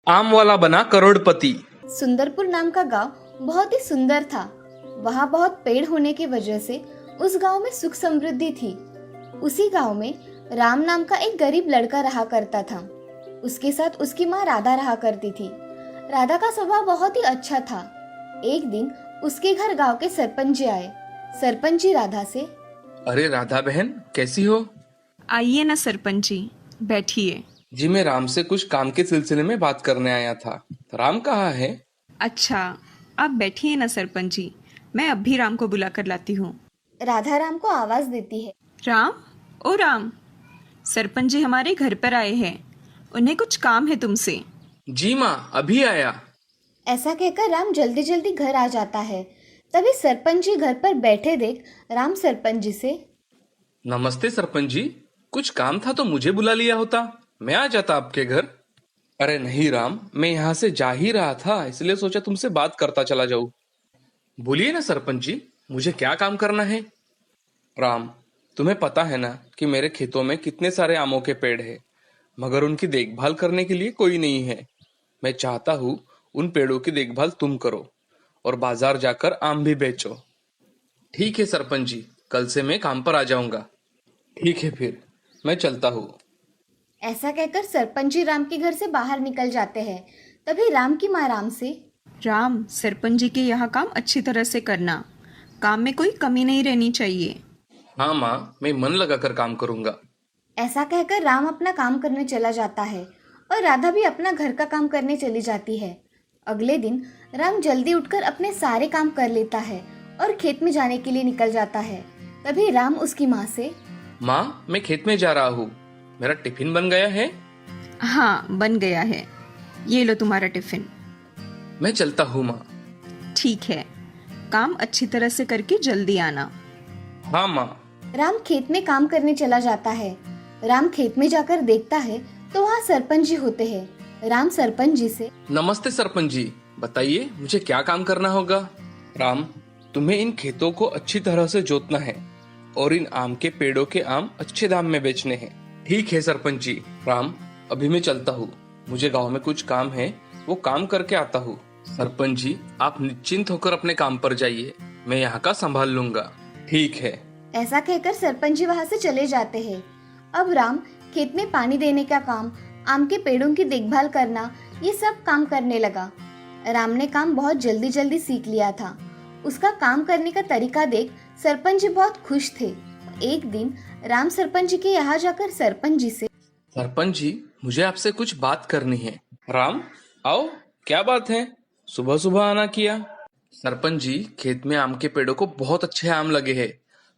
आम वाला बना करोड़पति। सुंदरपुर नाम का गांव बहुत ही सुंदर था। वहाँ बहुत पेड़ होने की वजह से उस गांव में सुख समृद्धि थी। उसी गांव में राम नाम का एक गरीब लड़का रहा करता था। उसके साथ उसकी माँ राधा रहा करती थी। राधा का स्वभाव बहुत ही अच्छा था। एक दिन उसके घर गांव के सरपंच जी आए। सरपंच जी राधा से, अरे राधा बहन, कैसी हो? आइए ना सरपंच जी, बैठिए। जी मैं राम से कुछ काम के सिलसिले में बात करने आया था। राम कहाँ है? अच्छा, आप बैठिए ना सरपंच जी, मैं अभी राम को बुला कर लाती हूँ। राधा राम को आवाज देती है। राम, ओ राम, सरपंच जी हमारे घर पर आए हैं, उन्हें कुछ काम है तुमसे। जी माँ, अभी आया। ऐसा कहकर राम जल्दी जल्दी घर आ जाता है। तभी सरपंच जी घर पर बैठे देख राम सरपंच जी से, नमस्ते सरपंच जी, कुछ काम था तो मुझे बुला लिया होता, मैं आ जाता आपके घर। अरे नहीं राम, मैं यहाँ से जा ही रहा था, इसलिए सोचा तुमसे बात करता चला जाऊँ। बोलिए ना सरपंच जी, मुझे क्या काम करना है? राम, तुम्हें पता है ना कि मेरे खेतों में कितने सारे आमों के पेड़ हैं, मगर उनकी देखभाल करने के लिए कोई नहीं है। मैं चाहता हूँ उन पेड़ों की देखभाल तुम करो और बाजार जाकर आम भी बेचो। ठीक है सरपंच जी, कल से मैं काम पर आ जाऊंगा। ठीक है फिर, मैं चलता हूँ। ऐसा कहकर सरपंच जी राम के घर से बाहर निकल जाते हैं। तभी राम की माँ राम से, राम, सरपंच जी के यहाँ काम अच्छी तरह से करना, काम में कोई कमी नहीं रहनी चाहिए। हाँ माँ, मैं मन लगाकर काम करूंगा। ऐसा कहकर राम अपना काम करने चला जाता है और राधा भी अपना घर का काम करने चली जाती है। अगले दिन राम जल्दी उठकर अपने सारे काम कर लेता है और खेत में जाने के लिए निकल जाता है। तभी राम उसकी माँ से, माँ, मैं खेत में जा रहा हूँ, मेरा टिफिन बन गया है? हाँ, बन गया है, ये लो तुम्हारा टिफिन। मैं चलता हूँ माँ। ठीक है, काम अच्छी तरह से करके जल्दी आना। हाँ माँ। राम खेत में काम करने चला जाता है। राम खेत में जाकर देखता है तो वहाँ सरपंच जी होते हैं। राम सरपंच जी से, नमस्ते सरपंच जी, बताइए मुझे क्या काम करना होगा? राम, तुम्हें इन खेतों को अच्छी तरह से जोतना है और इन आम के पेड़ों के आम अच्छे दाम में बेचने हैं। ठीक है सरपंच जी। राम, अभी मैं चलता हूँ, मुझे गांव में कुछ काम है, वो काम करके आता हूँ। सरपंच जी, आप निश्चिंत होकर अपने काम पर जाइए, मैं यहाँ का संभाल लूंगा। ठीक है। ऐसा कहकर सरपंच जी वहाँ से चले जाते हैं। अब राम खेत में पानी देने का काम, आम के पेड़ों की देखभाल करना, ये सब काम करने लगा। राम ने काम बहुत जल्दी जल्दी सीख लिया था। उसका काम करने का तरीका देख सरपंच जी बहुत खुश थे। एक दिन राम सरपंच जी के यहाँ जाकर सरपंच जी से, सरपंच जी, मुझे आपसे कुछ बात करनी है। राम, आओ, क्या बात है, सुबह सुबह आना किया? सरपंच जी, खेत में आम के पेड़ों को बहुत अच्छे आम लगे हैं।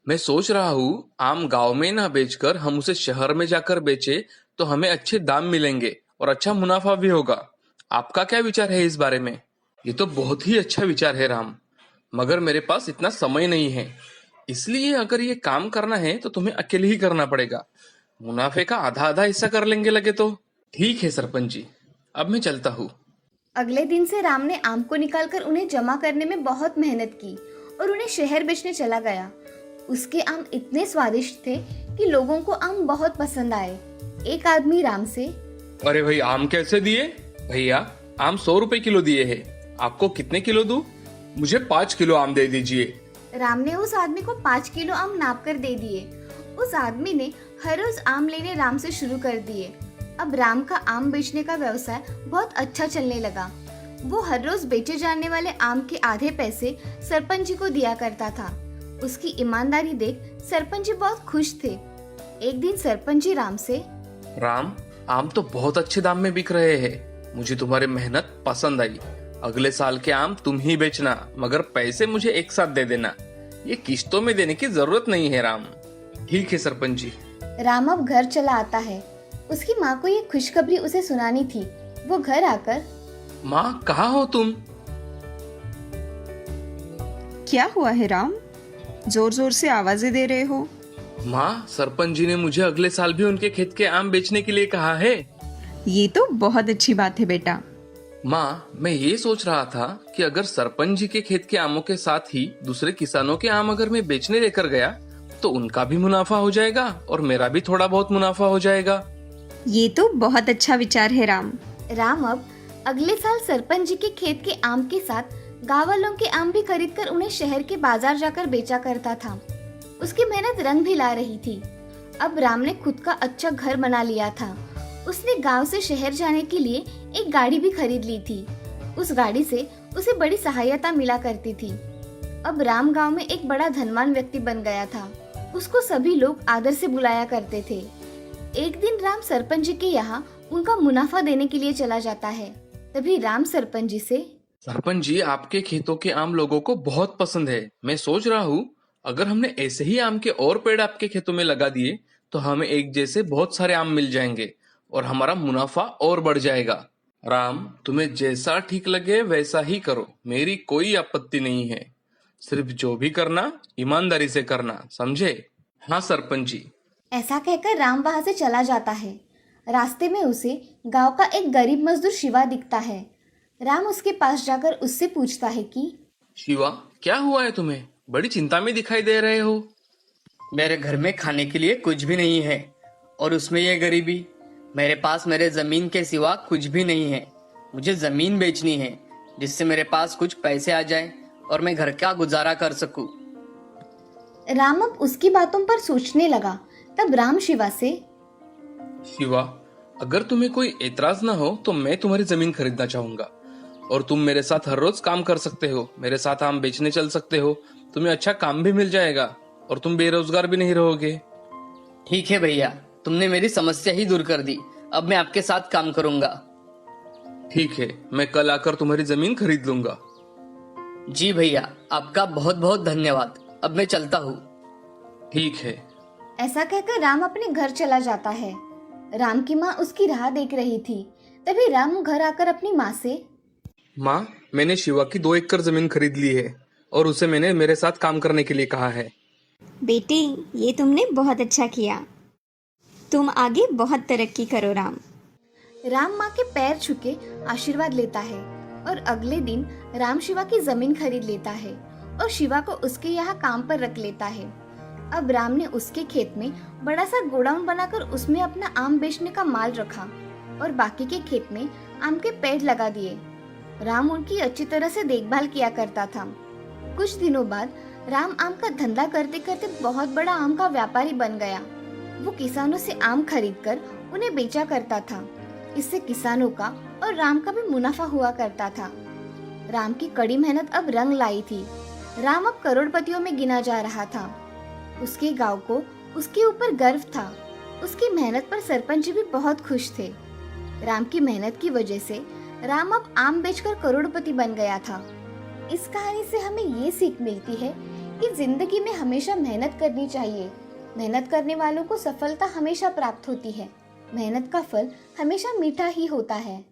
मैं सोच रहा हूँ आम गांव में ना बेचकर हम उसे शहर में जाकर बेचे तो हमें अच्छे दाम मिलेंगे और अच्छा मुनाफा भी होगा। आपका क्या विचार है इस बारे में? ये तो बहुत ही अच्छा विचार है राम, मगर मेरे पास इतना समय नहीं है, इसलिए अगर ये काम करना है तो तुम्हें अकेले ही करना पड़ेगा। मुनाफे का आधा आधा हिस्सा कर लेंगे लगे तो। ठीक है सरपंच जी, अब मैं चलता हूँ। अगले दिन से राम ने आम को निकालकर उन्हें जमा करने में बहुत मेहनत की और उन्हें शहर बेचने चला गया। उसके आम इतने स्वादिष्ट थे कि लोगों को आम बहुत पसंद आए। एक आदमी राम से, अरे भाई, आम कैसे दिए? भैया, आम 100 रुपए किलो दिए हैं, आपको कितने किलो दूं? मुझे 5 किलो आम दे दीजिए। राम ने उस आदमी को 5 किलो आम नाप कर दे दिए। उस आदमी ने हर रोज आम लेने राम से शुरू कर दिए। अब राम का आम बेचने का व्यवसाय बहुत अच्छा चलने लगा। वो हर रोज बेचे जाने वाले आम के आधे पैसे सरपंच जी को दिया करता था। उसकी ईमानदारी देख सरपंच जी बहुत खुश थे। एक दिन सरपंच जी राम से, राम, आम तो बहुत अच्छे दाम में बिक रहे हैं, मुझे तुम्हारी मेहनत पसंद आई। अगले साल के आम तुम ही बेचना, मगर पैसे मुझे एक साथ दे देना, ये किश्तों में देने की जरूरत नहीं है राम। ठीक है सरपंच जी। राम अब घर चला आता है। उसकी माँ को ये खुशखबरी उसे सुनानी थी। वो घर आकर, माँ, कहाँ हो तुम? क्या हुआ है राम, जोर जोर से आवाजें दे रहे हो? माँ, सरपंच जी ने मुझे अगले साल भी उनके खेत के आम बेचने के लिए कहा है। ये तो बहुत अच्छी बात है बेटा। माँ, मैं ये सोच रहा था कि अगर सरपंच जी के खेत के आमों के साथ ही दूसरे किसानों के आम अगर मैं बेचने लेकर गया तो उनका भी मुनाफा हो जाएगा और मेरा भी थोड़ा बहुत मुनाफा हो जाएगा। ये तो बहुत अच्छा विचार है राम। राम अब अगले साल सरपंच जी के खेत के आम के साथ गांव वालों के आम भी खरीदकर उन्हें शहर के बाजार जाकर बेचा करता था। उसकी मेहनत रंग भी ला रही थी। अब राम ने खुद का अच्छा घर बना लिया था। उसने गांव से शहर जाने के लिए एक गाड़ी भी खरीद ली थी। उस गाड़ी से उसे बड़ी सहायता मिला करती थी। अब राम गांव में एक बड़ा धनवान व्यक्ति बन गया था। उसको सभी लोग आदर से बुलाया करते थे। एक दिन राम सरपंच जी के यहाँ उनका मुनाफा देने के लिए चला जाता है। तभी राम सरपंच जी से, सरपंच जी, आपके खेतों के आम लोगों को बहुत पसंद है। मैं सोच रहा हूँ अगर हमने ऐसे ही आम के और पेड़ आपके खेतों में लगा दिए तो हमें एक जैसे बहुत सारे आम मिल जाएंगे और हमारा मुनाफा और बढ़ जाएगा। राम, तुम्हें जैसा ठीक लगे वैसा ही करो, मेरी कोई आपत्ति नहीं है। सिर्फ जो भी करना ईमानदारी से करना, समझे? हाँ सरपंच जी। ऐसा कहकर राम वहां से चला जाता है। रास्ते में उसे गांव का एक गरीब मजदूर शिवा दिखता है। राम उसके पास जाकर उससे पूछता है कि शिवा, क्या हुआ है तुम्हें? बड़ी चिंता में दिखाई दे रहे हो। मेरे घर में खाने के लिए कुछ भी नहीं है और उसमें ये गरीबी। मेरे पास मेरे जमीन के सिवा कुछ भी नहीं है। मुझे जमीन बेचनी है जिससे मेरे पास कुछ पैसे आ जाए और मैं घर का गुजारा कर सकूं। राम अब उसकी बातों पर सोचने लगा। तब राम शिवा से, शिवा, अगर तुम्हें कोई एतराज ना हो तो मैं तुम्हारी जमीन खरीदना चाहूंगा और तुम मेरे साथ हर रोज काम कर सकते हो। मेरे साथ आम बेचने चल सकते हो। तुम्हें अच्छा काम भी मिल जाएगा और तुम बेरोजगार भी नहीं रहोगे। ठीक है भैया, तुमने मेरी समस्या ही दूर कर दी। अब मैं आपके साथ काम करूंगा। ठीक है, मैं कल आकर तुम्हारी जमीन खरीद लूंगा। जी भैया, आपका बहुत बहुत धन्यवाद। अब मैं चलता हूँ। ठीक है। ऐसा कहकर राम अपने घर चला जाता है। राम की माँ उसकी राह देख रही थी। तभी राम घर आकर अपनी माँ से, माँ, मैंने शिवा की 2 एकड़ जमीन खरीद ली है और उसे मैंने मेरे साथ काम करने के लिए कहा है। बेटी, ये तुमने बहुत अच्छा किया। तुम आगे बहुत तरक्की करो राम। राम माँ के पैर छूके आशीर्वाद लेता है और अगले दिन राम शिवा की जमीन खरीद लेता है और शिवा को उसके यहाँ काम पर रख लेता है। अब राम ने उसके खेत में बड़ा सा गोडाउन बनाकर उसमें अपना आम बेचने का माल रखा और बाकी के खेत में आम के पेड़ लगा दिए। राम उनकी अच्छी तरह से देखभाल किया करता था। कुछ दिनों बाद राम आम का धंधा करते करते बहुत बड़ा आम का व्यापारी बन गया। वो किसानों से आम खरीदकर उन्हें बेचा करता था। इससे किसानों का और राम का भी मुनाफा हुआ करता था। राम की कड़ी मेहनत अब रंग लाई थी। राम अब करोड़पतियों में गिना जा रहा था। उसके गांव को उसके ऊपर गर्व था। उसकी मेहनत पर सरपंच जी भी बहुत खुश थे। राम की मेहनत की वजह से राम अब आम बेचकर करोड़पति बन गया था। इस कहानी से हमें ये सीख मिलती है कि जिंदगी में हमेशा मेहनत करनी चाहिए। मेहनत करने वालों को सफलता हमेशा प्राप्त होती है। मेहनत का फल हमेशा मीठा ही होता है।